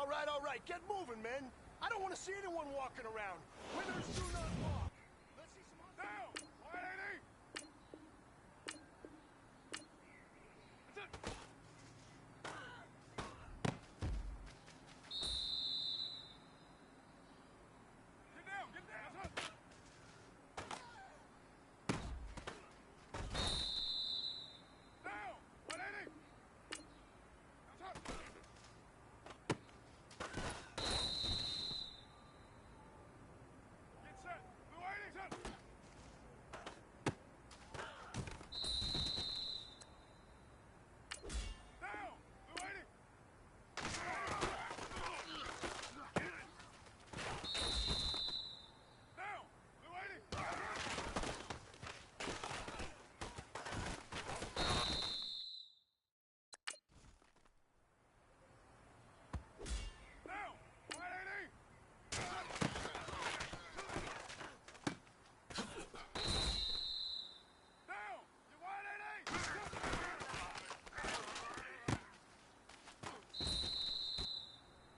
all right. Get moving, men. I don't want to see anyone walking around. Winners do not walk. Let's see some... Down! 180! That's it! Get down! Get down! That's it! Down! 180! That's it! Get set! 280! Set! Down! 280! Down! 280! Down! 180! Down! You 180!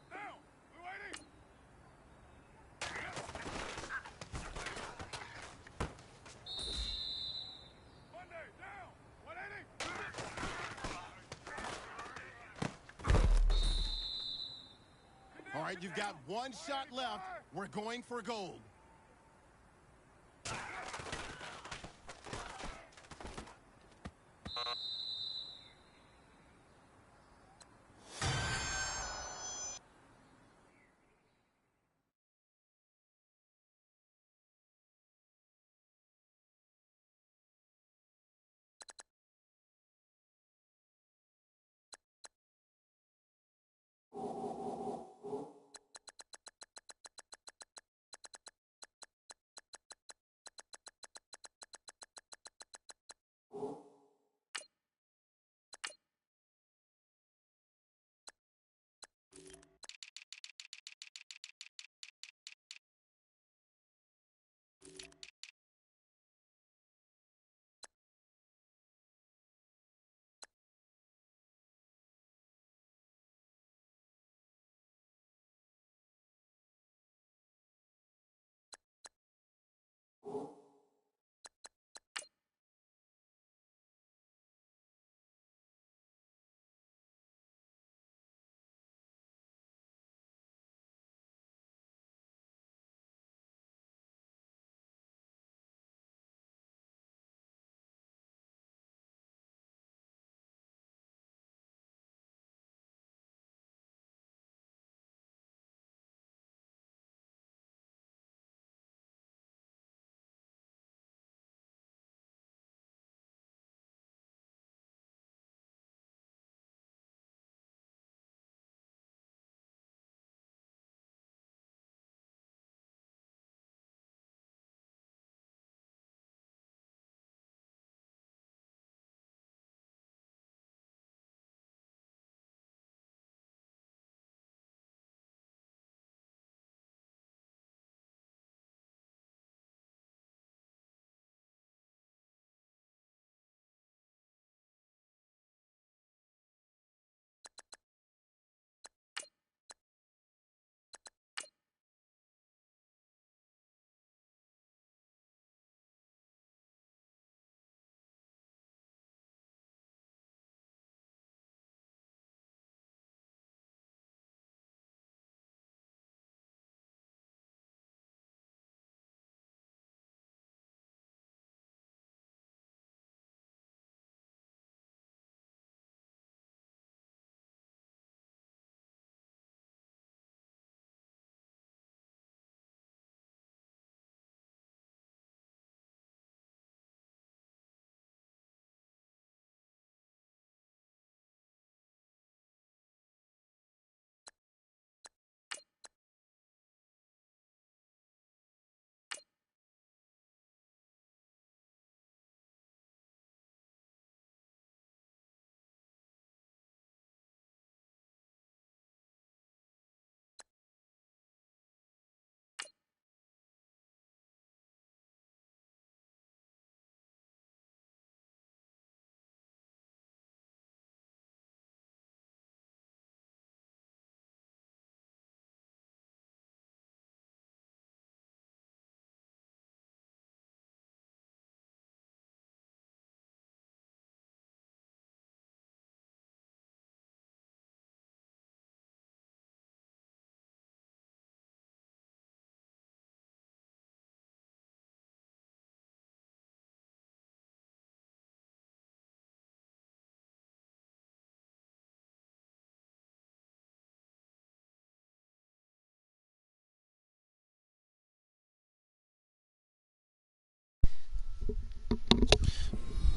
Down! 280! Monday, down! 180! All right, you've got one shot left. We're going for gold.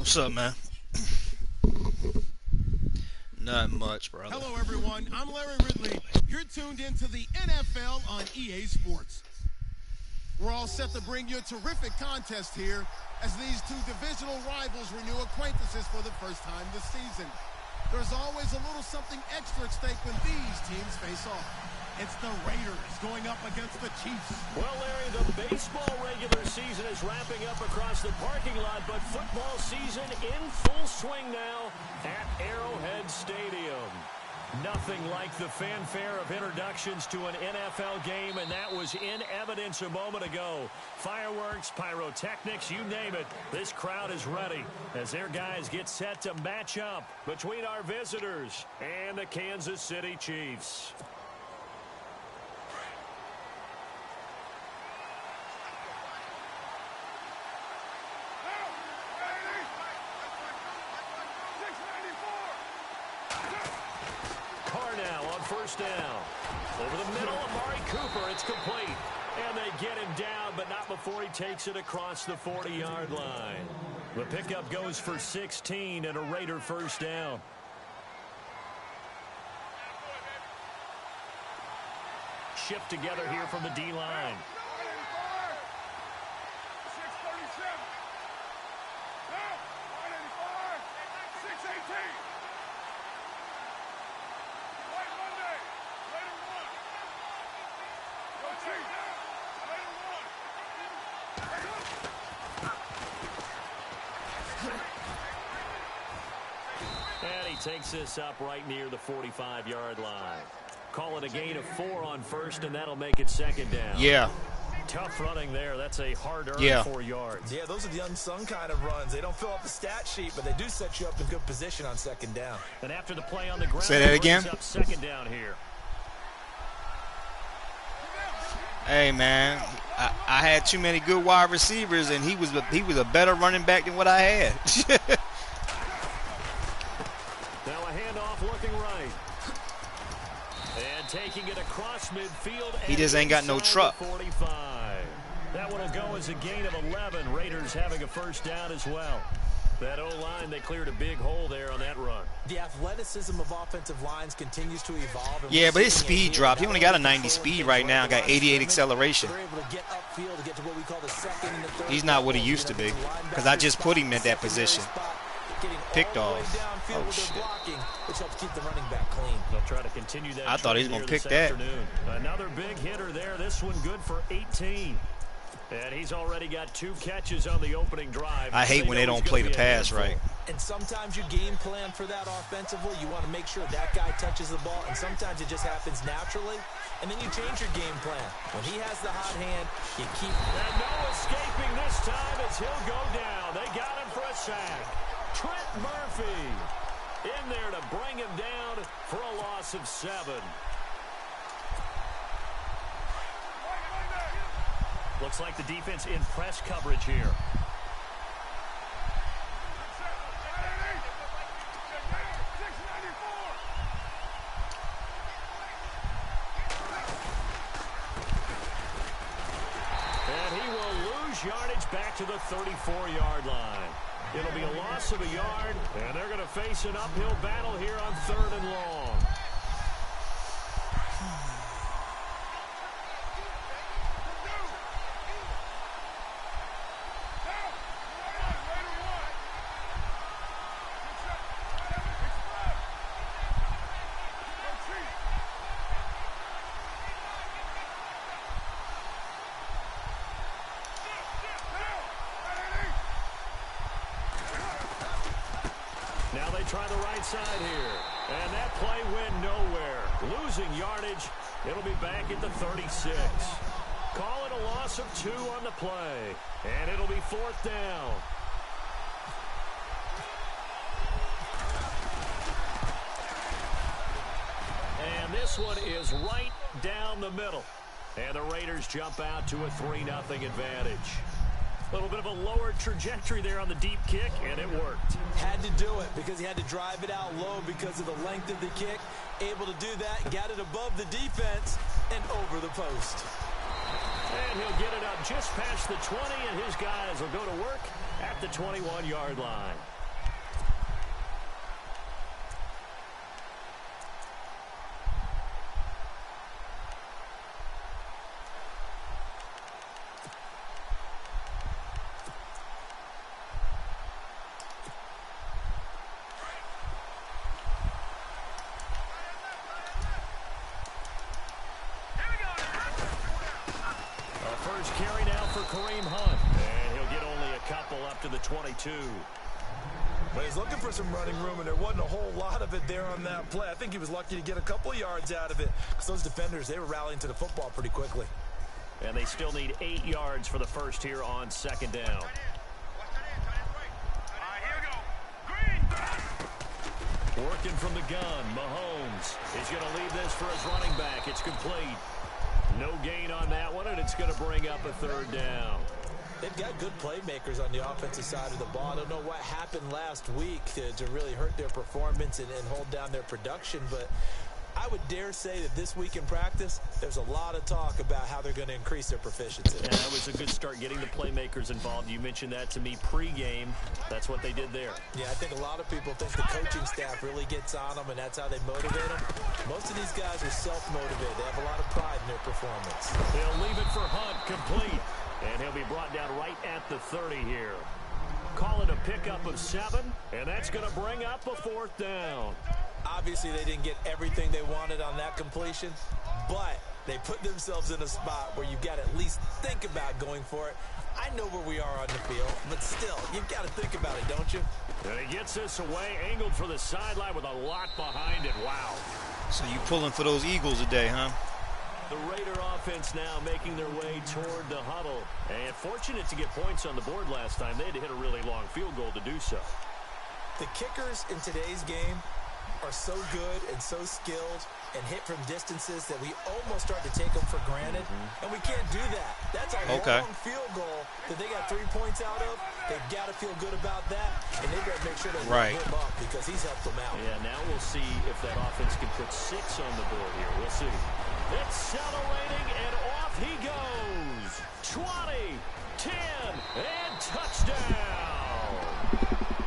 What's up, man? Not much, brother. Hello, everyone. I'm Larry Ridley. You're tuned into the NFL on EA Sports. We're all set to bring you a terrific contest here as these two divisional rivals renew acquaintances for the first time this season. There's always a little something extra at stake when these teams face off. It's the Raiders going up against the Chiefs. Well, Larry, the baseball regular season is wrapping up across the parking lot, but football season in full swing now at Arrowhead Stadium. Nothing like the fanfare of introductions to an NFL game, and that was in evidence a moment ago. Fireworks, pyrotechnics, you name it. This crowd is ready as their guys get set to match up between our visitors and the Kansas City Chiefs. First down. Over the middle, Amari Cooper. It's complete. And they get him down, but not before he takes it across the 40-yard line. The pickup goes for 16 and a Raider first down. Shift together here from the D-line. Takes this up right near the 45-yard line. Call it a gain of 4 on first, and that'll make it second down. Yeah. Tough running there. That's a hard-earned 4 yards. Yeah, those are the unsung kind of runs. They don't fill up the stat sheet, but they do set you up in good position on second down. And after the play on the ground, say that again. Up second down here. Hey, man, I had too many good wide receivers, and he was a better running back than what I had. Looking right. And taking it across midfield. He just ain't got no truck. 45. That one will go as a gain of 11. Raiders having a first down as well. That O-line, they cleared a big hole there on that run. The athleticism of offensive lines continues to evolve. Yeah, but his speed dropped. He only got a 90 speed right now. Got 88 acceleration. He's not what he used to be because I just put him in that position. Picked off. Oh, shit. Which helps keep the running back clean. They'll try to continue that. I thought he was going to pick that. Another big hitter there. This one good for 18. And he's already got 2 catches on the opening drive. I hate when they don't play the pass right. And sometimes you game plan for that offensively. You want to make sure that guy touches the ball, and sometimes it just happens naturally. And then you change your game plan. When he has the hot hand, you keep. And no escaping this time as he'll go down. They got him for a sack. Trent Murphy in there to bring him down for a loss of 7. Looks like the defense in press coverage here. And he will lose yardage back to the 34-yard line. It'll be a loss of a yard, and they're going to face an uphill battle here on 3rd and long. Try the right side here. And that play went nowhere. Losing yardage. It'll be back at the 36. Call it a loss of 2 on the play. And it'll be 4th down. And this one is right down the middle. And the Raiders jump out to a 3-0 advantage. A little bit of a lower trajectory there on the deep kick, and it worked. Had to do it because he had to drive it out low because of the length of the kick. Able to do that, got it above the defense and over the post. And he'll get it up just past the 20, and his guys will go to work at the 21-yard line. first carry now for Kareem Hunt. And he'll get only a couple up to the 22. But he's looking for some running room, and there wasn't a whole lot of it there on that play. I think he was lucky to get a couple yards out of it, because those defenders, they were rallying to the football pretty quickly. And they still need 8 yards for the first here on second down. Working from the gun, Mahomes is going to leave this for his running back. It's complete. No gain on that one, and it's going to bring up a third down. They've got good playmakers on the offensive side of the ball. I don't know what happened last week to really hurt their performance and hold down their production, but I would dare say that this week in practice, there's a lot of talk about how they're going to increase their proficiency. Yeah, that was a good start getting the playmakers involved. You mentioned that to me pregame. That's what they did there. Yeah, I think a lot of people think the coaching staff really gets on them, and that's how they motivate them. Most of these guys are self-motivated. They have a lot of pride in their performance. They'll leave it for Hunt, complete. And he'll be brought down right at the 30 here. Call it a pickup of 7, and that's going to bring up a 4th down. Obviously, they didn't get everything they wanted on that completion, but they put themselves in a spot where you've got to at least think about going for it. I know where we are on the field, but still, you've got to think about it, don't you? And he gets this away, angled for the sideline with a lot behind it. Wow. So you pulling for those Eagles today, huh? The Raider offense now making their way toward the huddle. And fortunate to get points on the board last time. They had to hit a really long field goal to do so. The kickers in today's game are so good and so skilled and hit from distances that we almost start to take them for granted. And we can't do that. That's a long field goal that they got 3 points out of. They've got to feel good about that, and they better make sure they line him up because he's helped them out. Yeah, now we'll see if that offense can put 6 on the board here. We'll see. Accelerating, and off he goes. 20, 10, and touchdown.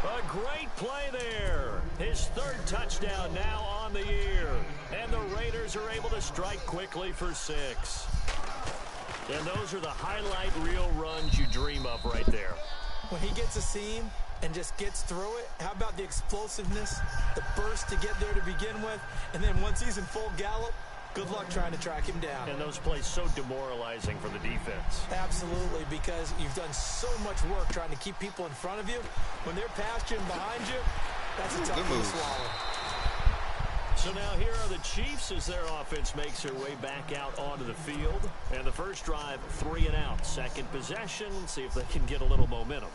A great play there. His 3rd touchdown now on the year. And the Raiders are able to strike quickly for 6. And those are the highlight reel runs you dream of right there. When he gets a seam and just gets through it, how about the explosiveness, the burst to get there to begin with, and then once he's in full gallop, good luck trying to track him down. And those plays so demoralizing for the defense. Absolutely, because you've done so much work trying to keep people in front of you. When they're past you and behind you, that's a tough one to swallow. So now here are the Chiefs as their offense makes their way back out onto the field. And the first drive, 3 and out. Second possession, see if they can get a little momentum.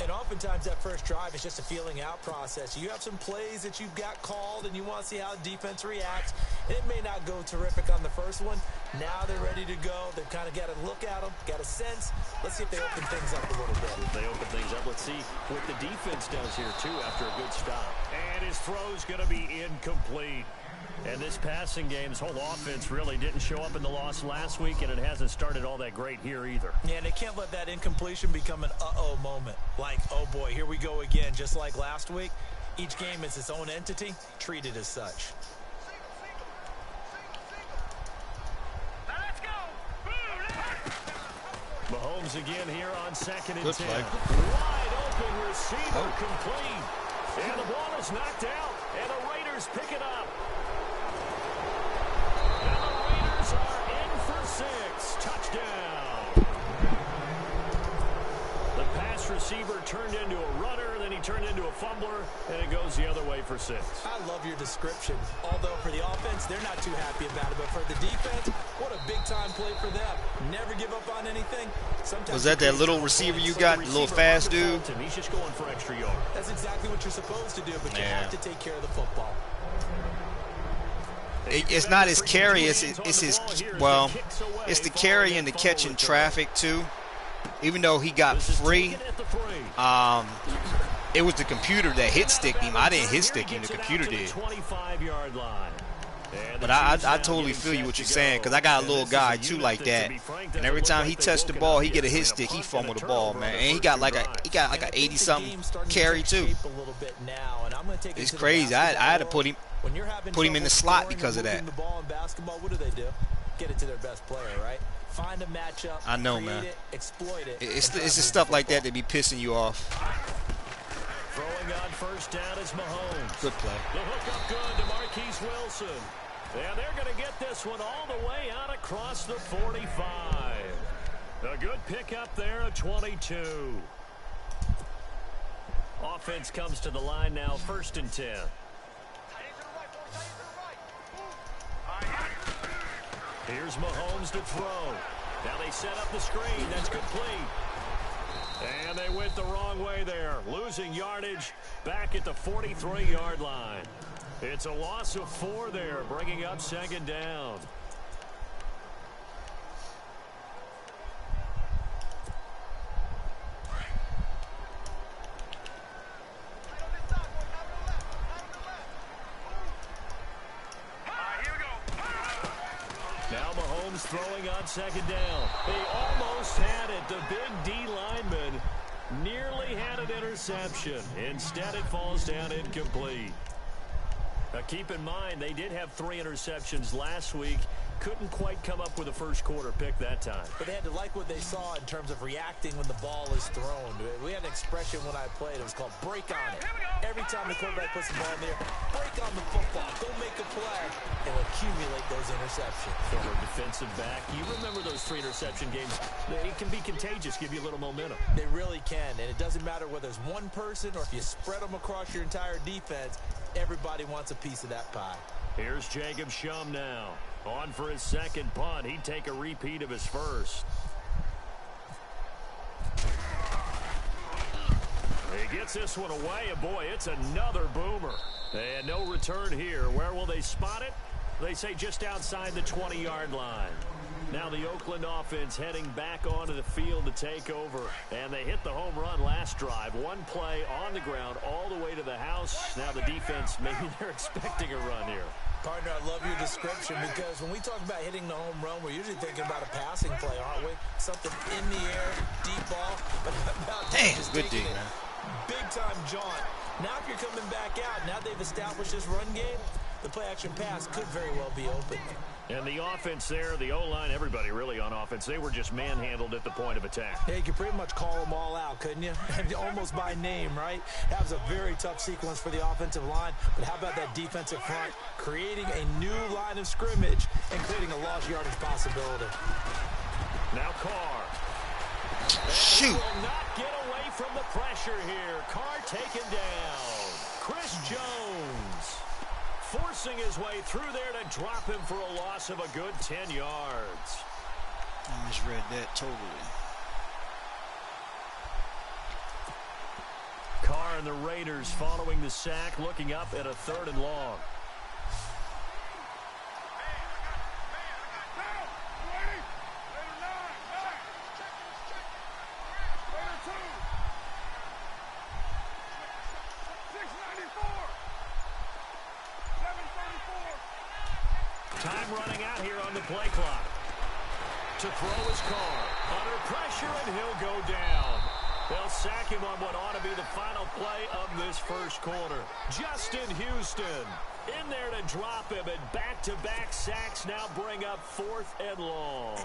And oftentimes that first drive is just a feeling out process. You have some plays that you've got called and you want to see how the defense reacts. And it may not go terrific on the first one. Now they're ready to go. They've kind of got to look at them, got a sense. Let's see if they open things up a little bit. If they open things up, let's see what the defense does here too after a good stop. And his throw's going to be incomplete. And this passing game's whole offense really didn't show up in the loss last week, and it hasn't started all that great here either. Yeah, and they can't let that incompletion become an uh-oh moment. Like, oh boy, here we go again, just like last week. Each game is its own entity, treated as such. Mahomes again here on 2nd and 10. Play. Wide open receiver complete. And the ball is knocked out, and the Raiders pick it up. And the Raiders are in for 6. Touchdown. The pass receiver turned into a runner, then he turned into a fumbler, and it goes the other way for 6. I love your description. Although for the offense, they're not too happy about it. But for the defense, what a big-time play for them. Never give up on anything. Sometimes was that little receiver you got, the little fast dude? He's just going for extra yard. That's exactly what you're supposed to do, but you have to take care of the football. It's not his carry, it's his, well, it's the carry and the catch in traffic too. Even though he got free, it was the computer that hit sticked him. I didn't hit stick him, the computer did. But I totally feel you what you're saying, because I got a little guy too like that, and every time he touched the ball, he get a hit stick, he fumbled the ball, man. And he got like a 80-something carry too. It's crazy. I had to put him in the slot because of that. What do? Get it to their best player, right? Find a matchup. I know, man. Exploit it. It's the stuff like that be pissing you off. Throwing on first down is Mahomes. Good play. The hook up good to Marquise Wilson. And they're going to get this one all the way out across the 45. A good pickup there, a 22. Offense comes to the line now, 1st and 10. Here's Mahomes to throw. Now they set up the screen. That's complete. And they went the wrong way there, losing yardage back at the 43-yard line. It's a loss of 4 there, bringing up 2nd down. Now Mahomes throwing on 2nd down. They almost had it. The big D lineman nearly had an interception. Instead, it falls down incomplete. Now, keep in mind, they did have 3 interceptions last week. Couldn't quite come up with a first quarter pick that time. But they had to like what they saw in terms of reacting when the ball is thrown. We had an expression when I played. It was called break on it. Every time the quarterback puts the ball in there, break on the football. Go make a play and accumulate those interceptions. Former defensive back. You remember those 3 interception games. It can be contagious, give you a little momentum. They really can, and it doesn't matter whether it's one person or if you spread them across your entire defense. Everybody wants a piece of that pie. Here's Jacob Shum now. On for his 2nd punt. He'd take a repeat of his first. He gets this one away, and boy, it's another boomer. And no return here. Where will they spot it? They say just outside the 20-yard line. Now the Oakland offense heading back onto the field to take over. And they hit the home run last drive. One play on the ground all the way to the house. Now the defense, maybe they're expecting a run here. Partner, I love your description because when we talk about hitting the home run, we're usually thinking about a passing play, aren't we? Something in the air, deep ball. But about just good D, man. Big-time jaunt. Now if you're coming back out, now they've established this run game, the play-action pass could very well be open. And the offense there, the O-line, everybody really on offense, they were just manhandled at the point of attack. Yeah, you could pretty much call them all out, couldn't you? Almost by name, right? That was a very tough sequence for the offensive line. But how about that defensive front creating a new line of scrimmage and creating a lost yardage possibility? Now Carr. Shoot. He will not get away from the pressure here. Carr taken down. Chris Jones forcing his way through there to drop him for a loss of a good 10 yards. I misread that totally. Carr and the Raiders following the sack, looking up at a 3rd and long. Time running out here on the play clock. To throw his Carr. Under pressure, and he'll go down. They'll sack him on what ought to be the final play of this first quarter. Justin Houston in there to drop him, and back-to-back sacks now bring up 4th and long.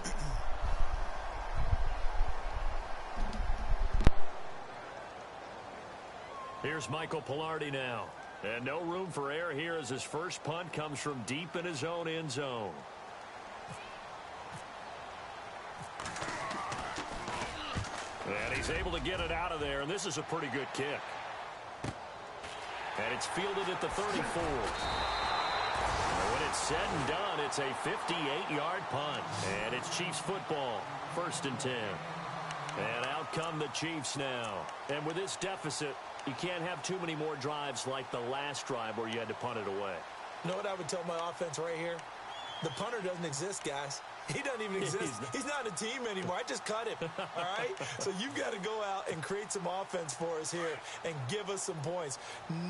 Here's Michael Pilardi now. And no room for error here as his first punt comes from deep in his own end zone. And he's able to get it out of there, and this is a pretty good kick. And it's fielded at the 34. And when it's said and done, it's a 58-yard punt. And it's Chiefs football, 1st and 10. And out come the Chiefs now. And with this deficit, you can't have too many more drives like the last drive where you had to punt it away. You know what I would tell my offense right here? The punter doesn't exist, guys. He doesn't even exist. He's not a team anymore. I just cut him, all right? So you've got to go out and create some offense for us here and give us some points.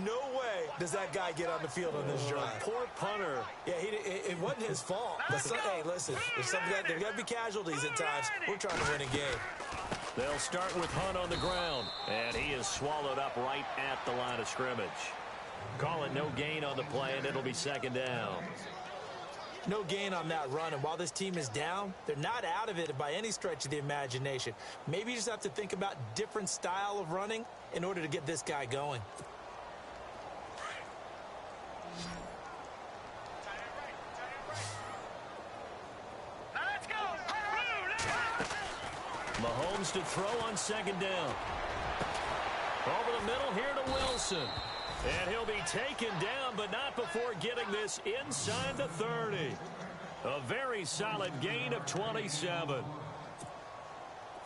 No way does that guy get on the field on this drive. Poor punter. Yeah, it wasn't his fault. But hey, listen, there's got to be casualties at times. We're trying to win a game. They'll start with Hunt on the ground, and he is swallowed up right at the line of scrimmage. Call it no gain on the play, and it'll be 2nd down. No gain on that run, and while this team is down, they're not out of it by any stretch of the imagination. Maybe you just have to think about different style of running in order to get this guy going. Mahomes to throw on second down. Over the middle here to Wilson. And he'll be taken down, but not before getting this inside the 30. A very solid gain of 27.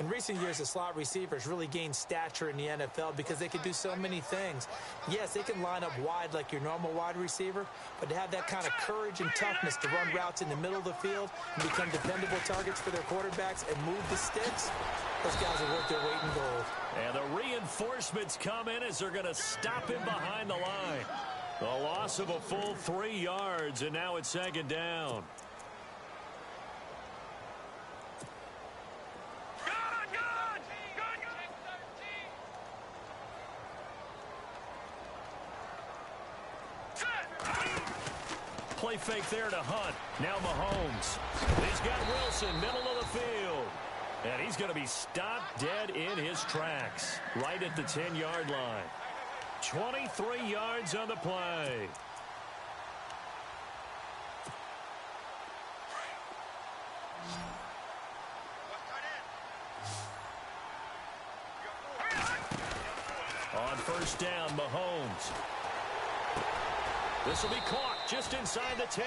In recent years, the slot receivers really gained stature in the NFL because they can do so many things. Yes, they can line up wide like your normal wide receiver, but to have that kind of courage and toughness to run routes in the middle of the field and become dependable targets for their quarterbacks and move the sticks, those guys are worth their weight in gold. And the reinforcements come in as they're going to stop him behind the line. A loss of a full 3 yards, and now it's second down. Play fake there to Hunt. Now Mahomes. He's got Wilson, middle of the field. And he's going to be stopped dead in his tracks, right at the 10-yard line. 23 yards on the play. On first down, Mahomes. This will be caught just inside the 10.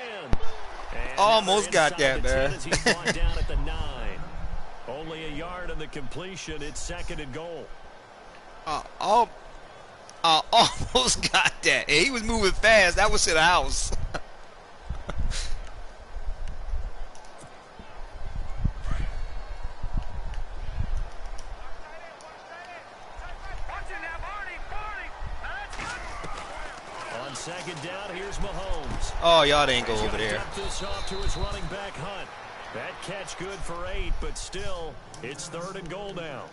And almost got that, man. He's brought down at the 9. Only a yard on the completion. It's second and goal. Almost got that. He was moving fast. That was to the house. On second down, here's Mahomes. Oh, y'all didn't go over there. Get this off to his running back, Hunt. That catch good for 8, but still, it's third and goal now.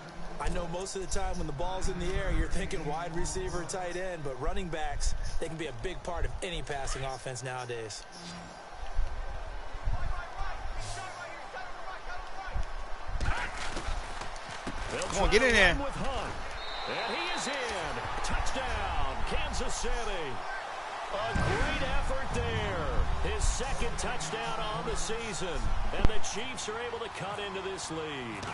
I know most of the time when the ball's in the air, you're thinking wide receiver, tight end, but running backs, they can be a big part of any passing offense nowadays. Come on, get in there. With Hunt. And he is in. Touchdown, Kansas City. A great effort there. His second touchdown on the season. And the Chiefs are able to cut into this lead.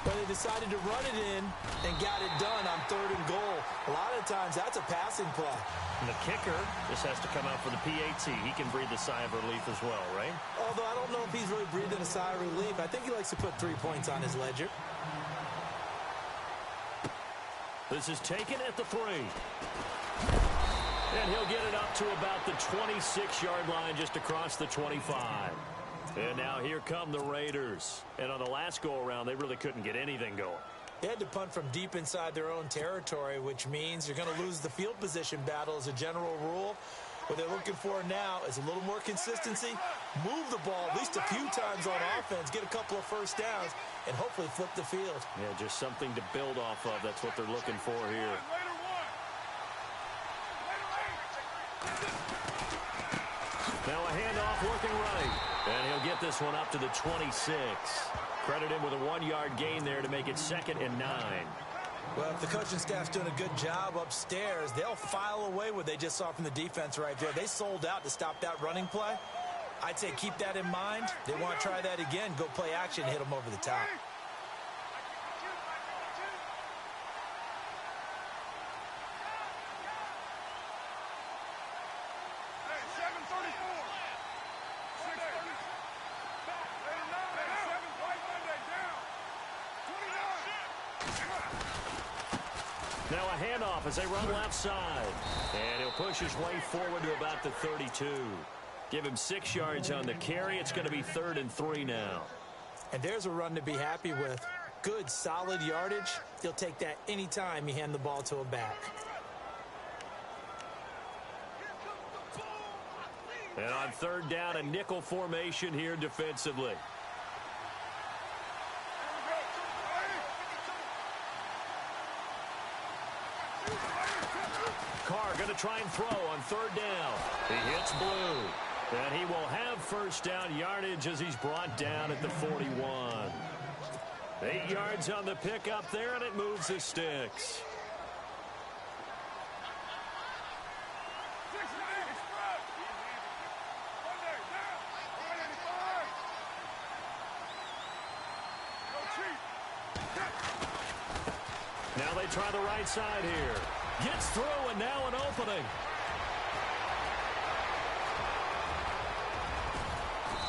But they decided to run it in and got it done on third and goal. A lot of times, that's a passing play. And the kicker just has to come out for the PAT. He can breathe a sigh of relief as well, right? Although I don't know if he's really breathing a sigh of relief. I think he likes to put 3 points on his ledger. This is taken at the 3. And he'll get it up to about the 26-yard line, just across the 25. And now here come the Raiders. And on the last go-around, they really couldn't get anything going. They had to punt from deep inside their own territory, which means you're going to lose the field position battle as a general rule. What they're looking for now is a little more consistency, move the ball at least a few times on offense, get a couple of first downs, and hopefully flip the field. Yeah, just something to build off of. That's what they're looking for here. Now a handoff looking right. And he'll get this one up to the 26. Credit him with a 1-yard gain there to make it second and 9. Well, if the coaching staff's doing a good job upstairs, they'll file away what they just saw from the defense right there. They sold out to stop that running play. I'd say keep that in mind. They want to try that again. Go play action, hit them over the top. Now a handoff as they run left side. And he'll push his way forward to about the 32. Give him 6 yards on the carry. It's going to be 3rd and 3 now. And there's a run to be happy with. Good, solid yardage. He'll take that anytime you hand the ball to a back. And on 3rd down, a nickel formation here defensively. Carr going to try and throw on 3rd down. He hits blue. And he will have first down yardage as he's brought down at the 41. 8 yards on the pickup there, and it moves the sticks. try the right side here. Gets through, and now an opening.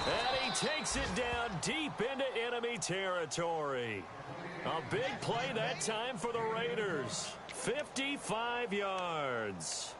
And he takes it down deep into enemy territory. A big play that time for the Raiders. 55 yards.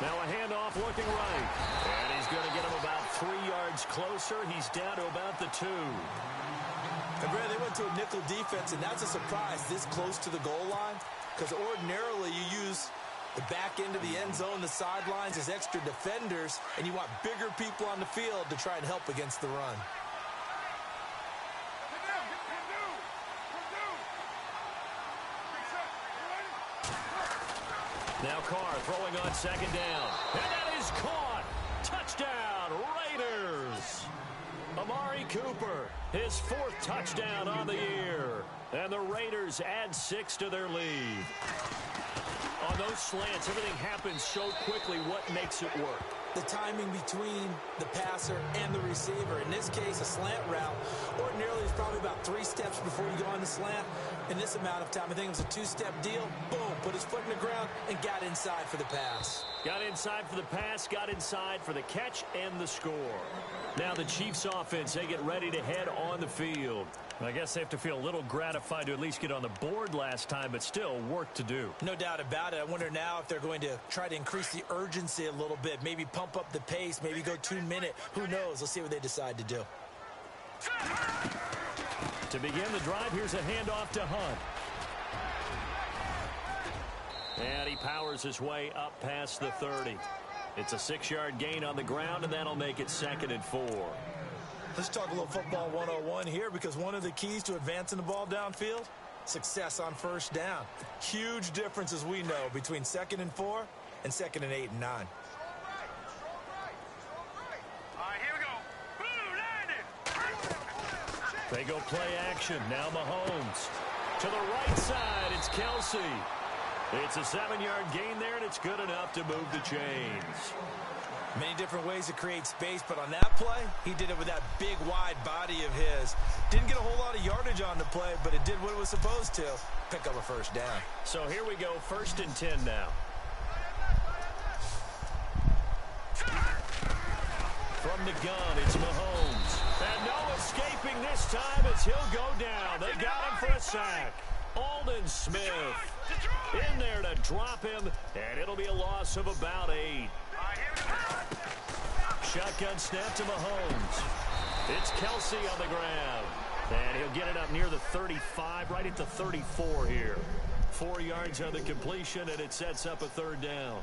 Now a handoff looking right. And he's going to get him about 3 yards closer. He's down to about the 2. And Brad, they went to a nickel defense, and that's a surprise this close to the goal line, because ordinarily you use the back end of the end zone, the sidelines as extra defenders, and you want bigger people on the field to try and help against the run. Now Carr throwing on second down. And that is caught. Touchdown, Raiders. Amari Cooper, his 4th touchdown on the year. And the Raiders add 6 to their lead. On those slants, everything happens so quickly. What makes it work? The timing between the passer and the receiver. In this case, a slant route. Ordinarily, it's probably about 3 steps before you go on the slant. In this amount of time, I think it was a 2-step deal. Boom, put his foot in the ground and got inside for the pass. Got inside for the pass, got inside for the catch and the score. Now the Chiefs offense, they get ready to head on the field. I guess they have to feel a little gratified to at least get on the board last time, but still work to do. No doubt about it. I wonder now if they're going to try to increase the urgency a little bit, maybe pump up the pace, maybe go 2-minute. Who knows? Let's see what they decide to do. To begin the drive, here's a handoff to Hunt. And he powers his way up past the 30. It's a 6-yard gain on the ground, and that'll make it 2nd and 4. Let's talk a little football 101 here, because one of the keys to advancing the ball downfield, success on first down. Huge difference, as we know, between 2nd and 4 and 2nd and 8 and 9. They go play action. Now Mahomes. To the right side, it's Kelsey. It's a 7-yard gain there, and it's good enough to move the chains. Many different ways to create space, but on that play, he did it with that big, wide body of his. Didn't get a whole lot of yardage on the play, but it did what it was supposed to. Pick up a first down. So here we go, 1st and 10 now. From the gun, it's Mahomes. And no escaping this time as he'll go down. They got him for a sack. Aldon Smith in there to drop him, and it'll be a loss of about 8. Shotgun snap to Mahomes. It's Kelsey on the ground. And he'll get it up near the 35, right at the 34 here. 4 yards on the completion, and it sets up a 3rd down.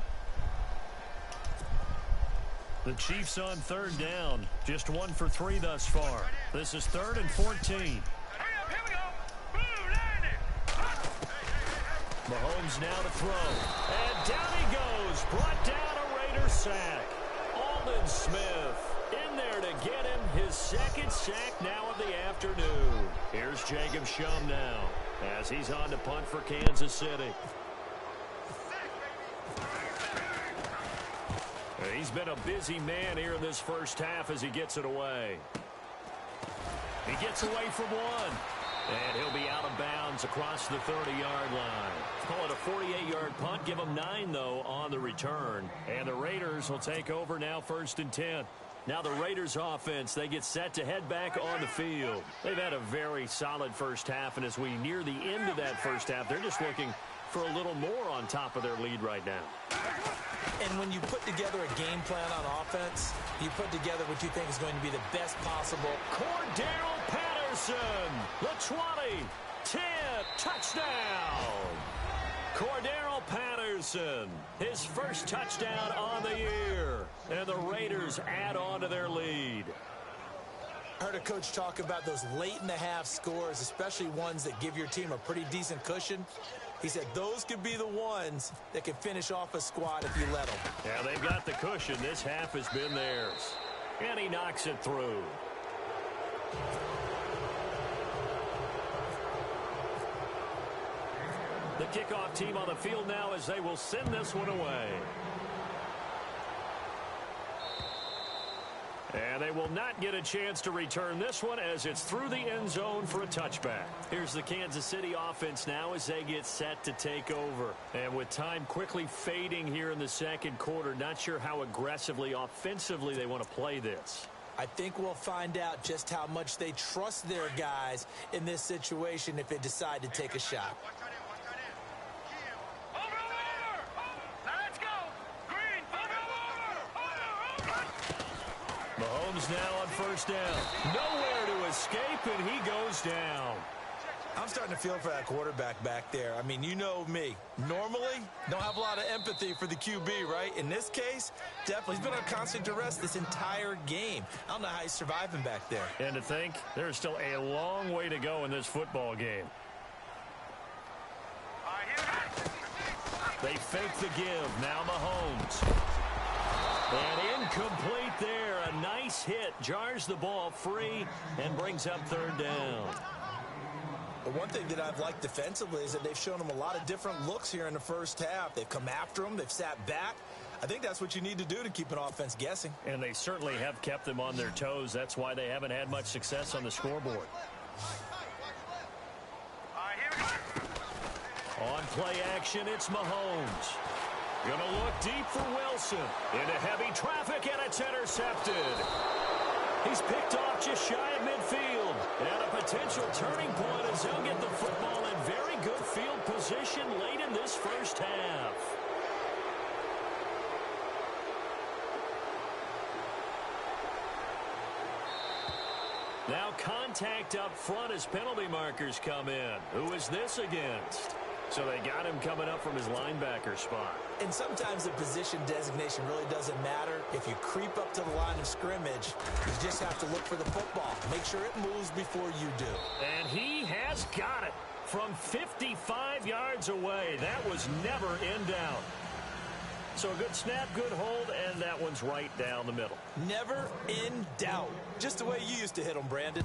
The Chiefs on 3rd down. Just 1 for 3 thus far. This is 3rd and 14. Mahomes now to throw. And down he goes. Brought down a Raider sack. Aldon Smith in there to get him his 2nd sack now of the afternoon. Here's Jacob Shum now as he's on to punt for Kansas City. He's been a busy man here in this first half as he gets it away. He gets away from 1. And he'll be out of bounds across the 30-yard line. Call it a 48-yard punt. Give him 9, though, on the return. And the Raiders will take over now 1st and 10. Now the Raiders offense, they get set to head back on the field. They've had a very solid first half, and as we near the end of that first half, they're just looking for a little more on top of their lead right now. And when you put together a game plan on offense, you put together what you think is going to be the best possible. Cordero Patterson, the 20, 10, touchdown. Cordero Patterson, his first touchdown on the year. And the Raiders add on to their lead. I heard a coach talk about those late-in-the-half scores, especially ones that give your team a pretty decent cushion. He said those could be the ones that can finish off a squad if you let them. Yeah, they've got the cushion. This half has been theirs. And he knocks it through. The kickoff team on the field now as they will send this one away. And they will not get a chance to return this one as it's through the end zone for a touchback. Here's the Kansas City offense now as they get set to take over. And with time quickly fading here in the second quarter, not sure how aggressively, offensively they want to play this. I think we'll find out just how much they trust their guys in this situation if they decide to take a shot. Mahomes now on first down. Nowhere to escape, and he goes down. I'm starting to feel for that quarterback back there. I mean, you know me. Normally, don't have a lot of empathy for the QB, right? In this case, definitely. He's been on constant duress this entire game. I don't know how he's surviving back there. And to think, there's still a long way to go in this football game. They fake the give. Now Mahomes. And incomplete there. A nice hit. Jars the ball free and brings up third down. The one thing that I've liked defensively is that they've shown them a lot of different looks here in the first half. They've come after them. They've sat back. I think that's what you need to do to keep an offense guessing. And they certainly have kept them on their toes. That's why they haven't had much success on the scoreboard. On play action, it's Mahomes. Gonna look deep for Wilson. Into heavy traffic, and it's intercepted. He's picked off just shy of midfield. And a potential turning point as he'll get the football in very good field position late in this first half. Now contact up front as penalty markers come in. Who is this against? So they got him coming up from his linebacker spot. And sometimes the position designation really doesn't matter. If you creep up to the line of scrimmage, you just have to look for the football. Make sure it moves before you do. And he has got it from 55 yards away. That was never in doubt. So a good snap, good hold, and that one's right down the middle. Never in doubt. Just the way you used to hit them, Brandon.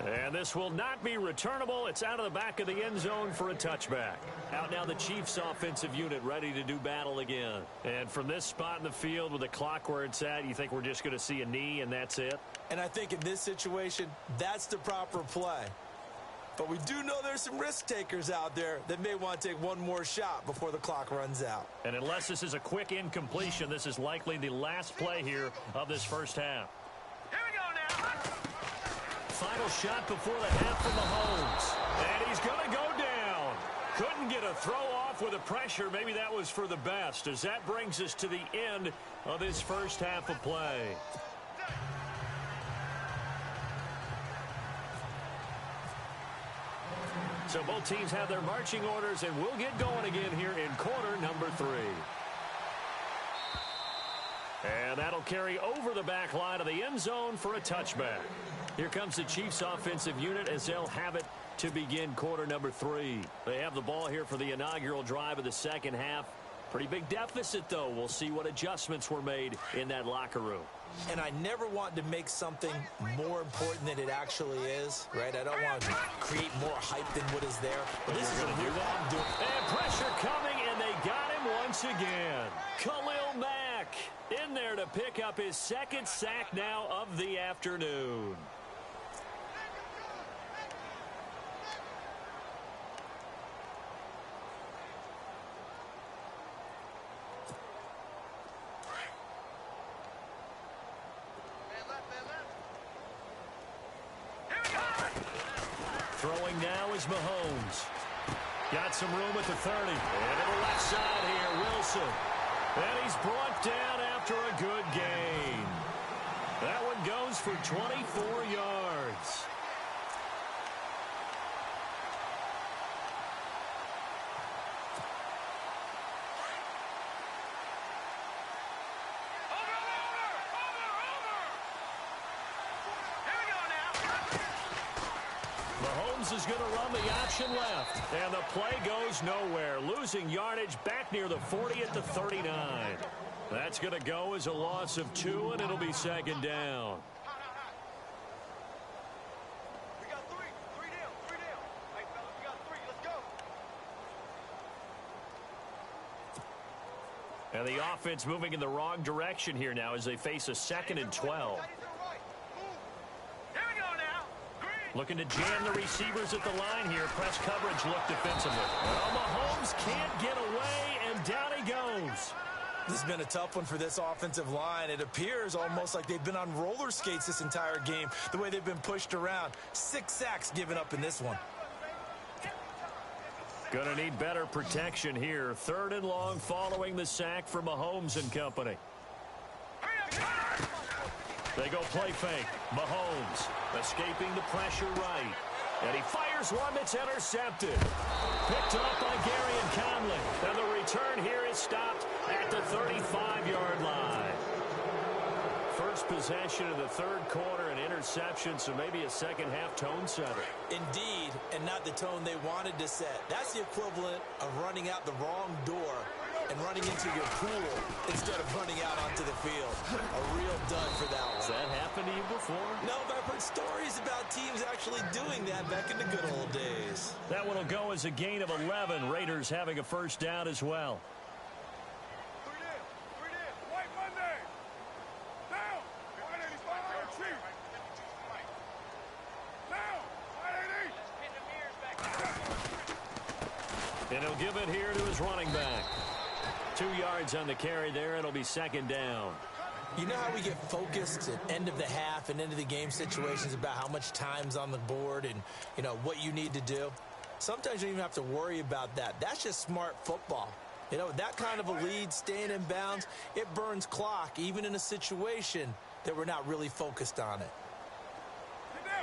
And this will not be returnable. It's out of the back of the end zone for a touchback. Out now the Chiefs offensive unit ready to do battle again. And from this spot in the field with the clock where it's at, you think we're just going to see a knee and that's it? And I think in this situation, that's the proper play. But we do know there's some risk takers out there that may want to take one more shot before the clock runs out. And unless this is a quick incompletion, this is likely the last play here of this first half. Here we go now. Final shot before the half from Mahomes. And he's going to go down. Couldn't get a throw off with the pressure. Maybe that was for the best, as that brings us to the end of this first half of play. So both teams have their marching orders, and we'll get going again here in quarter number 3. And that'll carry over the back line of the end zone for a touchback. Here comes the Chiefs offensive unit as they'll have it to begin quarter number 3. They have the ball here for the inaugural drive of the second half. Pretty big deficit, though. We'll see what adjustments were made in that locker room. And I never want to make something more important than it actually is, right? I don't want to create more hype than what is there. But this is going to do that. And pressure coming, and they got him once again. Khalil Mack in there to pick up his second sack now of the afternoon. Throwing now is Mahomes. Got some room at the 30. And to the left side here, Wilson. And he's brought down after a good gain. That one goes for 24 yards. Mahomes is going to run the option left. And the play goes nowhere. Losing yardage back near the 40 at the 39. That's going to go as a loss of 2, and it'll be second down. We got three. Three down. Hey, fellas, we got 3. Let's go. And the offense moving in the wrong direction here now as they face a 2nd and 12. Looking to jam the receivers at the line here. Press coverage look defensively. Well, Mahomes can't get away, and down he goes. This has been a tough one for this offensive line. It appears almost like they've been on roller skates this entire game, the way they've been pushed around. 6 sacks given up in this one. Gonna need better protection here. 3rd and long following the sack for Mahomes and company. They go play fake. Mahomes escaping the pressure right. And he fires one that's intercepted. Picked up by Gary and Conley. And the return here is stopped at the 35-yard line. First possession of the 3rd quarter, an interception, so maybe a second-half tone setter. Indeed, and not the tone they wanted to set. That's the equivalent of running out the wrong door and running into your pool instead of running out onto the field. A real dud for that one. Has that happened to you before? No, but I've heard stories about teams actually doing that back in the good old days. That one will go as a gain of 11. Raiders having a first down as well. 3 down. White Monday. Down. 185. Chief. Down. 180. And he'll give it here to his running back. 2 yards on the carry there. It'll be second down. You know how we get focused at end of the half and end of the game situations about how much time's on the board and, you know, what you need to do? Sometimes you don't even have to worry about that. That's just smart football. You know, that kind of a lead, staying in bounds, it burns clock, even in a situation that we're not really focused on it.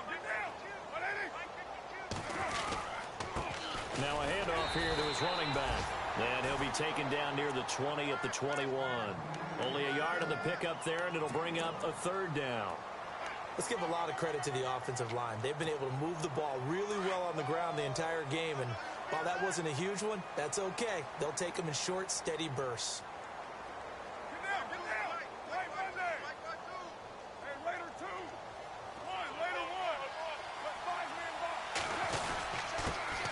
Get down. 180. Now a handoff here to his running back. And he'll be taken down near the 20 at the 21. Only a yard on the pickup there, and it'll bring up a 3rd down. Let's give a lot of credit to the offensive line. They've been able to move the ball really well on the ground the entire game, and while that wasn't a huge one, that's okay. They'll take them in short, steady bursts. Get down. White Monday. And Raider 2. 1. Raider 1. 5-man box.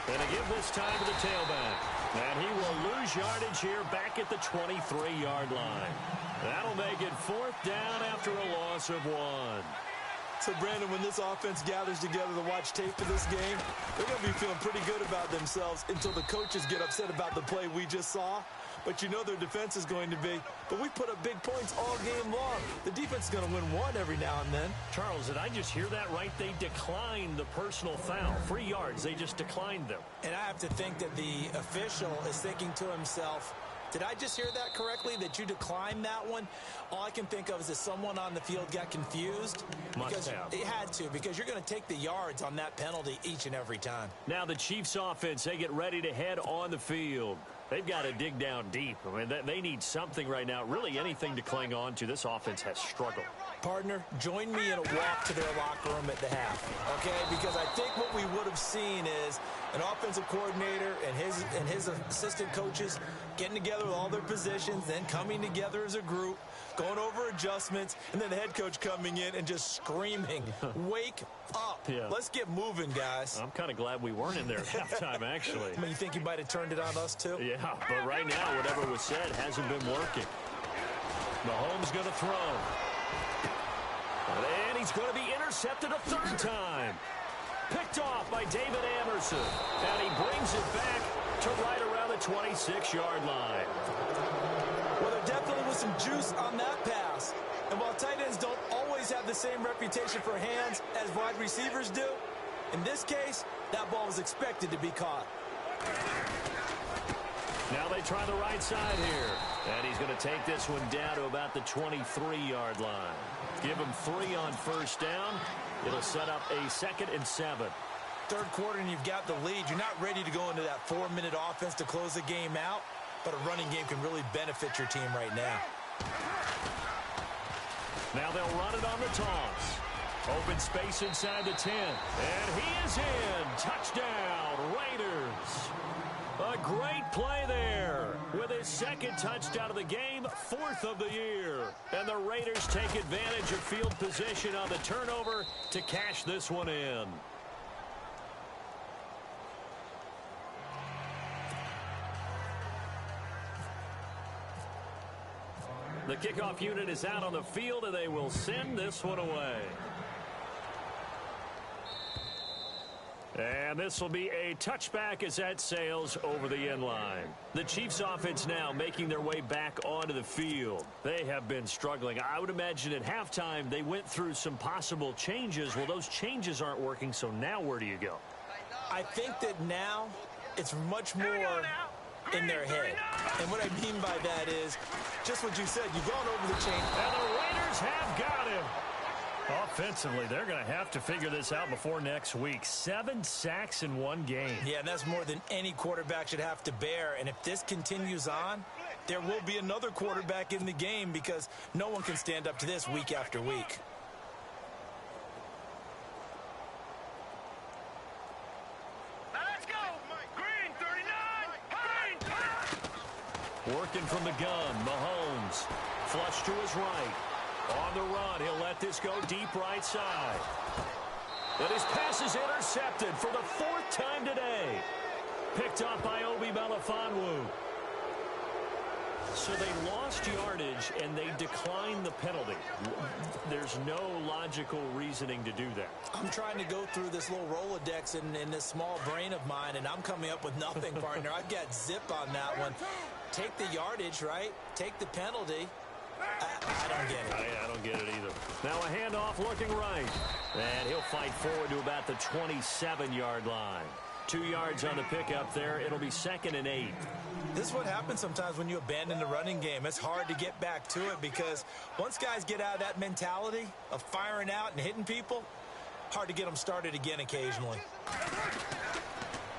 And to give this time to the tailback. And he will lose yardage here back at the 23-yard line. That'll make it 4th down after a loss of 1. So, Brandon, when this offense gathers together to watch tape of this game, they're going to be feeling pretty good about themselves until the coaches get upset about the play we just saw. But you know their defense is going to be. But we put up big points all game long. The defense is going to win one every now and then. Charles, did I just hear that right? They declined the personal foul. 3 yards. They just declined them. And I have to think that the official is thinking to himself, did I just hear that correctly, that you declined that one? All I can think of is that someone on the field got confused. Must have. They had to, because you're going to take the yards on that penalty each and every time. Now the Chiefs offense, they get ready to head on the field. They've got to dig down deep. I mean, they need something right now, really anything to cling on to. This offense has struggled. Partner, join me in a walk to their locker room at the half, okay? Because I think what we would have seen is an offensive coordinator and his assistant coaches getting together with all their positions, then coming together as a group, going over adjustments, and then the head coach coming in and just screaming, wake up. Yeah. Let's get moving, guys. I'm kind of glad we weren't in there at halftime, actually. I mean, you think you might have turned it on us, too? Yeah, but right now, whatever was said hasn't been working. Mahomes going to throw. And he's going to be intercepted a 3rd time. Picked off by David Amerson. And he brings it back to right around the 26-yard line. Well, there definitely was some juice on that pass. And while tight ends don't always have the same reputation for hands as wide receivers do, in this case, that ball was expected to be caught. Now they try the right side here. And he's going to take this one down to about the 23-yard line. Give him 3 on first down. It'll set up a 2nd and 7. 3rd quarter and you've got the lead. You're not ready to go into that 4-minute offense to close the game out, but a running game can really benefit your team right now. Now they'll run it on the toss. Open space inside the 10. And he is in. Touchdown, Raiders. A great play there with his second touchdown of the game, 4th of the year. And the Raiders take advantage of field position on the turnover to cash this one in. The kickoff unit is out on the field, and they will send this one away. And this will be a touchback as that sails over the end line. The Chiefs offense now making their way back onto the field. They have been struggling. I would imagine at halftime they went through some possible changes. Well, those changes aren't working, so now where do you go? I think that now it's much more in their head. And what I mean by that is just what you said. You've gone over the chain. And the Raiders have got him. Offensively, they're going to have to figure this out before next week. 7 sacks in one game. Yeah, and that's more than any quarterback should have to bear. And if this continues on, there will be another quarterback in the game because no one can stand up to this week after week. Let's go! Green, 39! Working from the gun, Mahomes. Flush to his right. On the run, he'll let this go deep right side. And his pass is intercepted for the 4th time today. Picked up by Obi Melifonwu. So they lost yardage, and they declined the penalty. There's no logical reasoning to do that. I'm trying to go through this little Rolodex in this small brain of mine, and I'm coming up with nothing, partner. I've got zip on that one. Take the yardage, right? Take the penalty. I don't get it. I don't get it either. Now a handoff looking right. And he'll fight forward to about the 27-yard line. 2 yards on the pickup there. It'll be 2nd and 8. This is what happens sometimes when you abandon the running game. It's hard to get back to it because once guys get out of that mentality of firing out and hitting people, hard to get them started again occasionally.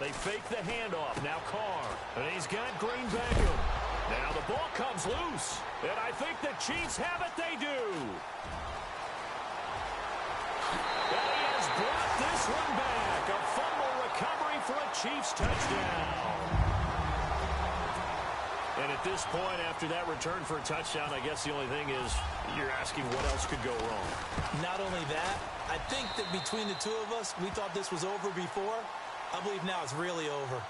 They fake the handoff. Now Carr. And he's got Green Beckham. Now the ball comes loose. And I think the Chiefs have it. They do. And he has brought this one back. A fumble recovery for a Chiefs touchdown. And at this point, after that return for a touchdown, I guess the only thing is you're asking what else could go wrong. Not only that, I think that between the two of us, we thought this was over before. I believe now it's really over.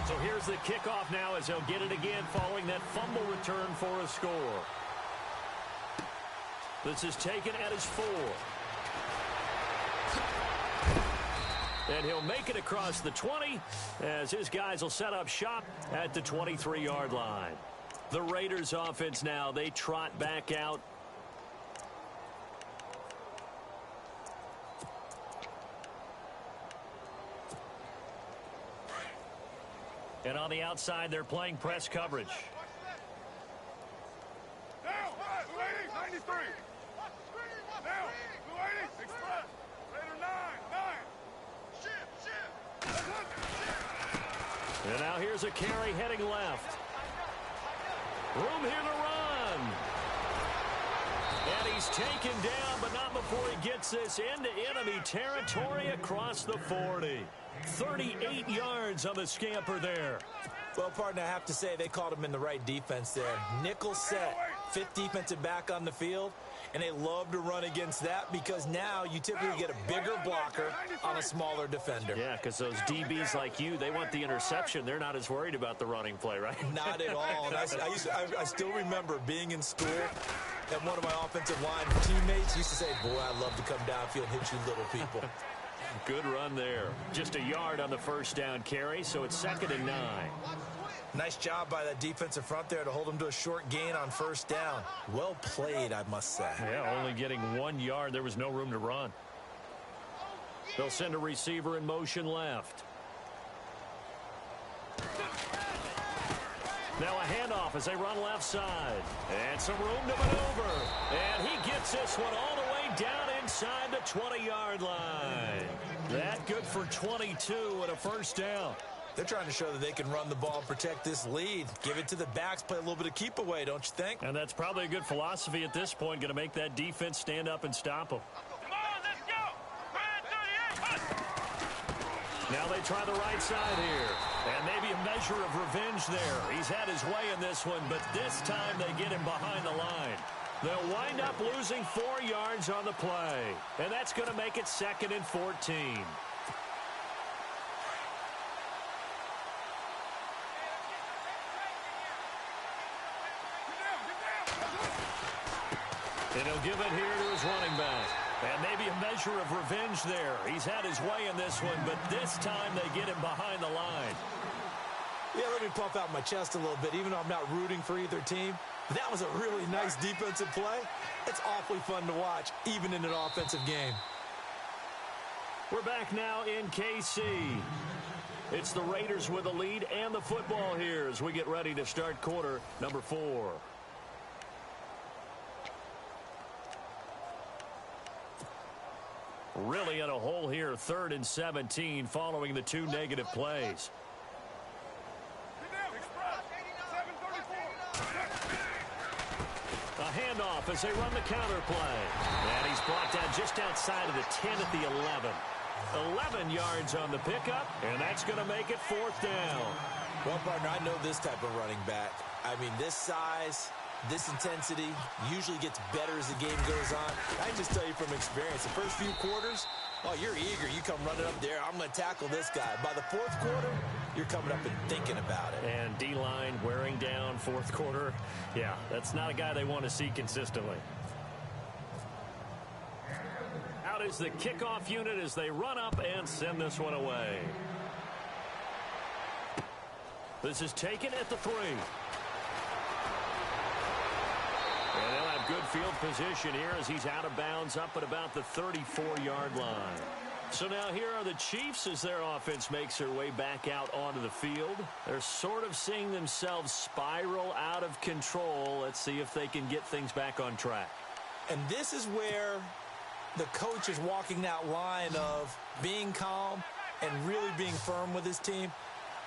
So here's the kickoff now as they'll get it again following that fumble return for a score. This is taken at his 4. And he'll make it across the 20 as his guys will set up shop at the 23-yard line. The Raiders offense now, they trot back out. And on the outside, they're playing press coverage. Now, 93. Now, 280. Express. Raider 9. And now here's a carry heading left. Room here to run. And he's taken down, but not before he gets this into enemy territory across the 40. 38 yards on the scamper there. Well, partner, I have to say they called him in the right defense there. Nickel set, 5th defensive back on the field, and they love to run against that because now you typically get a bigger blocker on a smaller defender. Yeah, because those DBs like you, they want the interception. They're not as worried about the running play, right? Not at all. And I still remember being in school, and one of my offensive line teammates used to say, boy, I'd love to come downfield and hit you little people. Good run there. Just a yard on the first down carry, so it's 2nd and 9. Nice job by that defensive front there to hold him to a short gain on first down. Well played, I must say. Yeah, only getting 1 yard. There was no room to run. They'll send a receiver in motion left. Now a handoff as they run left side. And some room to maneuver. And he gets this one all the way down inside the 20-yard line. That good for 22 and a first down. They're trying to show that they can run the ball and protect this lead. Give it to the backs, play a little bit of keep away, don't you think? And that's probably a good philosophy at this point, going to make that defense stand up and stop them. Come on, let's go! Now they try the right side here. And maybe a measure of revenge there. He's had his way in this one, but this time they get him behind the line. They'll wind up losing 4 yards on the play. And that's going to make it 2nd and 14. And he'll give it here to his running back. And maybe a measure of revenge there. He's had his way in this one, but this time they get him behind the line. Yeah, let me puff out my chest a little bit, even though I'm not rooting for either team. That was a really nice defensive play. It's awfully fun to watch, even in an offensive game. We're back now in KC. It's the Raiders with the lead and the football here as we get ready to start quarter number 4. Really in a hole here, 3rd and 17 following the 2 negative plays. A handoff as they run the counter play. And he's brought down just outside of the 10 at the 11. 11 yards on the pickup, and that's going to make it 4th down. Well, partner, I know this type of running back. I mean, this size, this intensity usually gets better as the game goes on. I can just tell you from experience, the first few quarters, oh, you're eager. You come running up there, I'm going to tackle this guy. By the 4th quarter, you're coming up and thinking about it. And D-line wearing down 4th quarter. Yeah, that's not a guy they want to see consistently. Out is the kickoff unit as they run up and send this one away. This is taken at the 3. And they'll have good field position here as he's out of bounds up at about the 34-yard line. So now here are the Chiefs as their offense makes their way back out onto the field. They're sort of seeing themselves spiral out of control. Let's see if they can get things back on track. And this is where the coach is walking that line of being calm and really being firm with his team.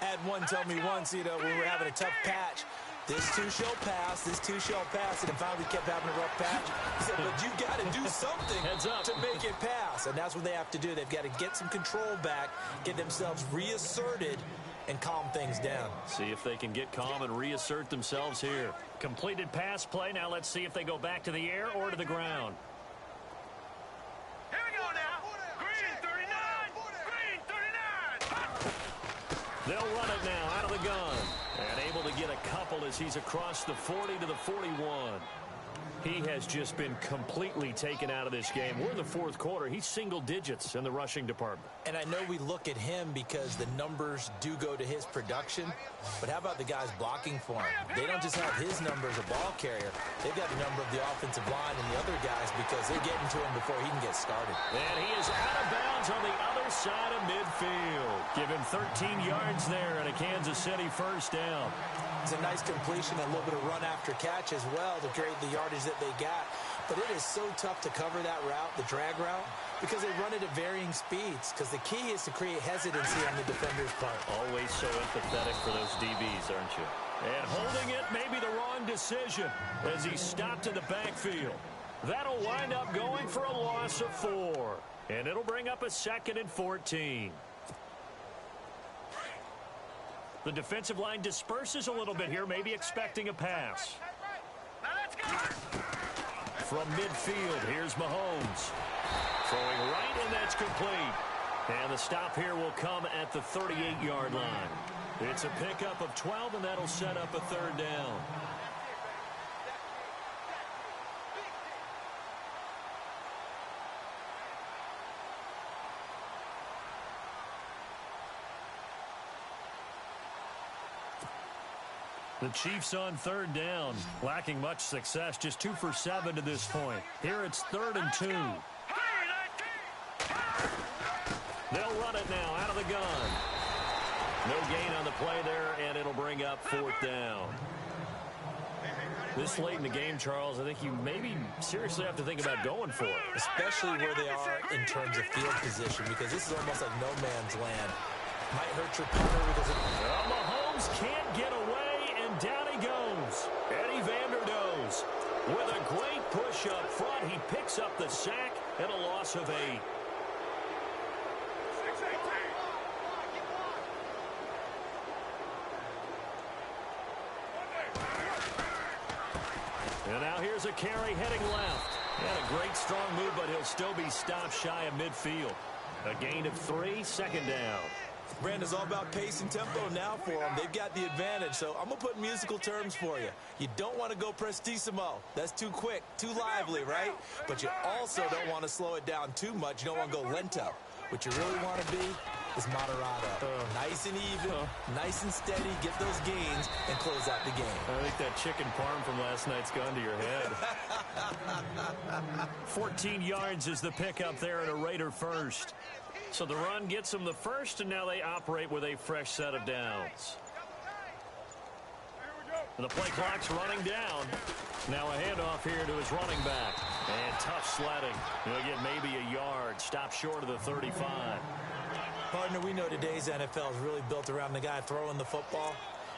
I had one tell me once, you know, when we were having a tough patch, this too shall pass, this too shall pass, and it finally kept having a rough patch. He said, but you got to do something to make it pass, and that's what they have to do. They've got to get some control back, get themselves reasserted, and calm things down. See if they can get calm and reassert themselves here. Completed pass play. Now let's see if they go back to the air or to the ground. Here we go now. Green 39. Green 39. They'll run it now out of the gun. And able to get a couple as he's across the 40 to the 41. He has just been completely taken out of this game. We're in the 4th quarter. He's single digits in the rushing department. And I know we look at him because the numbers do go to his production, but how about the guys blocking for him? They don't just have his number as a ball carrier. They've got the number of the offensive line and the other guys because they're getting to him before he can get started. And he is out of bounds on the other side of midfield. Give him 13 yards there and a Kansas City 1st down. It's a nice completion, a little bit of run after catch as well to create the yardage that they got. But it is so tough to cover that route, the drag route, because they run it at varying speeds. Because the key is to create hesitancy on the defender's part. Always so empathetic for those DBs, aren't you? And holding it may be the wrong decision as he stopped in the backfield. That'll wind up going for a loss of 4. And it'll bring up a 2nd and 14. The defensive line disperses a little bit here, maybe expecting a pass. Now let's go. From midfield, here's Mahomes. Throwing right, and that's complete. And the stop here will come at the 38-yard line. It's a pickup of 12, and that'll set up a 3rd down. The Chiefs on 3rd down, lacking much success, just 2 for 7 to this point. Here it's 3rd and 2. They'll run it now out of the gun. No gain on the play there, and it'll bring up 4th down. This late in the game, Charles, I think you maybe seriously have to think about going for it. Especially where they are in terms of field position, because this is almost like no man's land. Might hurt your punter because it... Well, Mahomes can't get away, and down he goes. Eddie Vanderdoes with a great push up front. He picks up the sack and a loss of 8. And now here's a carry heading left. And a great strong move, but he'll still be stopped shy of midfield. A gain of 3, second down. Brandon's all about pace and tempo now for them. They've got the advantage, so I'm going to put musical terms for you. You don't want to go prestissimo. That's too quick, too lively, right? But you also don't want to slow it down too much. You don't want to go lento. What you really want to be is moderato. Nice and even, nice and steady, get those gains, and close out the game. I think that chicken parm from last night's gone to your head. 14 yards is the pickup there and a Raider first. So the run gets them the first, and now they operate with a fresh set of downs. And the play clock's running down. Now a handoff here to his running back. And tough sledding. He'll get maybe a yard. Stop short of the 35. Partner, we know today's NFL is really built around the guy throwing the football.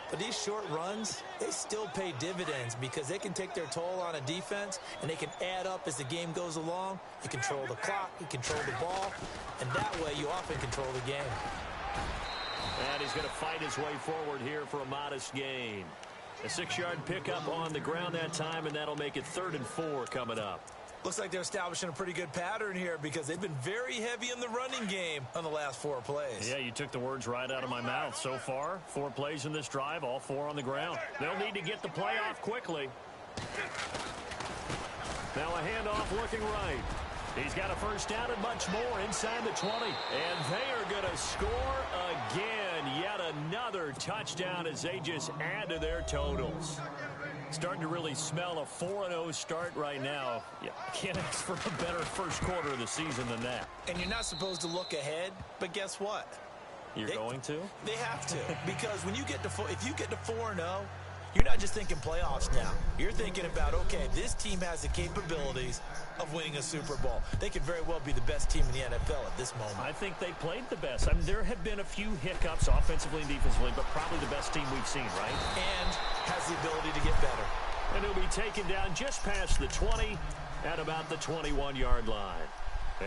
But these short runs, they still pay dividends because they can take their toll on a defense, and they can add up as the game goes along. You control the clock, you control the ball, and that way you often control the game. And he's going to fight his way forward here for a modest gain. A 6-yard pickup on the ground that time, and that'll make it 3rd and 4 coming up. Looks like they're establishing a pretty good pattern here because they've been very heavy in the running game on the last 4 plays. Yeah, you took the words right out of my mouth. So far, 4 plays in this drive, all 4 on the ground. They'll need to get the play off quickly. Now a handoff looking right. He's got a first down and much more inside the 20. And they are going to score again. Yet another touchdown as they just add to their totals. Starting to really smell a 4-0 start right now. Yeah, can't ask for a better first quarter of the season than that. And you're not supposed to look ahead, but guess what? You're going to? They have to. Because when you get to if you get to 4-0, you're not just thinking playoffs now. You're thinking about, okay, this team has the capabilities of winning a Super Bowl. They could very well be the best team in the NFL at this moment. I think they played the best. I mean, there have been a few hiccups offensively and defensively, but probably the best team we've seen, right? And has the ability to get better. And he'll be taken down just past the 20 at about the 21-yard line.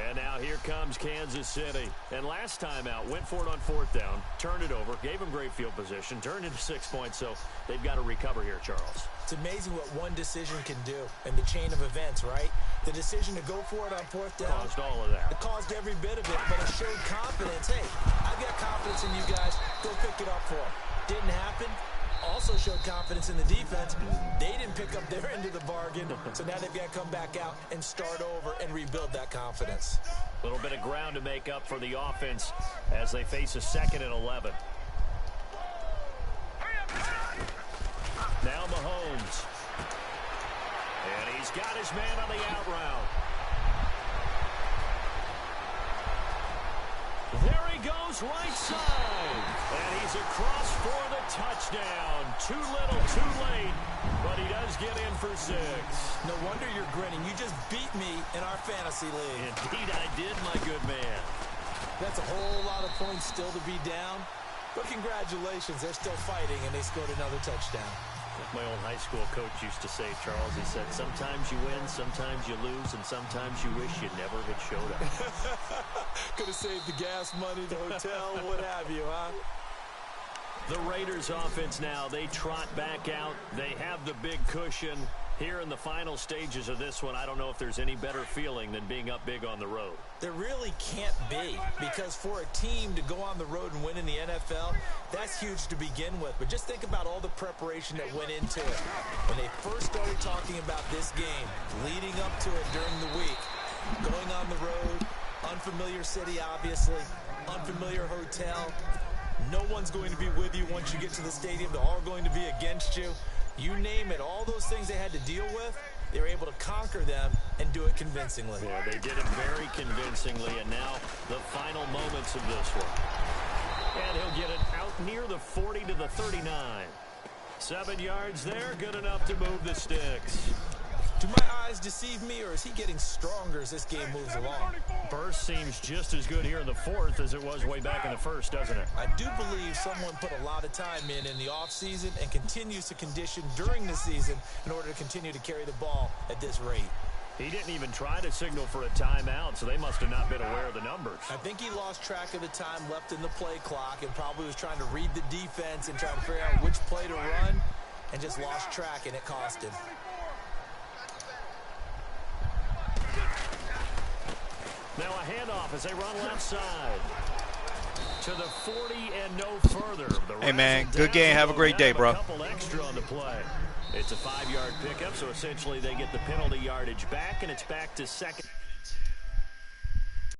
And now here comes Kansas City. And last time out, went for it on 4th down, turned it over, gave them great field position, turned into 6 points, so they've got to recover here, Charles. It's amazing what one decision can do in the chain of events, right? The decision to go for it on 4th down. Caused all of that. It caused every bit of it, but it showed confidence. Hey, I've got confidence in you guys. Go pick it up for them. Didn't happen. Also showed confidence in the defense. They didn't pick up their end of the bargain, so now they've got to come back out and start over and rebuild that confidence. A little bit of ground to make up for the offense as they face a 2nd and 11. Now Mahomes. And he's got his man on the out route. There he goes, right side. And he's across for the touchdown. Too little, too late. But he does get in for 6. No wonder you're grinning. You just beat me in our fantasy league. Indeed I did, my good man. That's a whole lot of points still to be down. But congratulations, they're still fighting, and they scored another touchdown. My old high school coach used to say, Charles, he said, sometimes you win, sometimes you lose, and sometimes you wish you never had showed up. Could have saved the gas money, the hotel, what have you, huh? The Raiders offense now, they trot back out. They have the big cushion. Here in the final stages of this one, I don't know if there's any better feeling than being up big on the road. There really can't be, because for a team to go on the road and win in the NFL, that's huge to begin with. But just think about all the preparation that went into it. When they first started talking about this game, leading up to it during the week, going on the road, unfamiliar city, obviously, unfamiliar hotel. No one's going to be with you once you get to the stadium. They're all going to be against you. You name it, all those things they had to deal with, they were able to conquer them and do it convincingly. Yeah, they did it very convincingly, and now the final moments of this one. And he'll get it out near the 40 to the 39. 7 yards there, good enough to move the sticks. Do my eyes deceive me, or is he getting stronger as this game moves along? Burst seems just as good here in the fourth as it was way back in the first, doesn't it? I do believe someone put a lot of time in the offseason and continues to condition during the season in order to continue to carry the ball at this rate. He didn't even try to signal for a timeout, so they must have not been aware of the numbers. I think he lost track of the time left in the play clock and probably was trying to read the defense and trying to figure out which play to run and just lost track, and it cost him. Now a handoff as they run left side. To the 40 and no further. Hey, man, good game. Have a great day, bro. A couple extra on the play. It's a 5-yard pickup, so essentially they get the penalty yardage back, and it's back to second.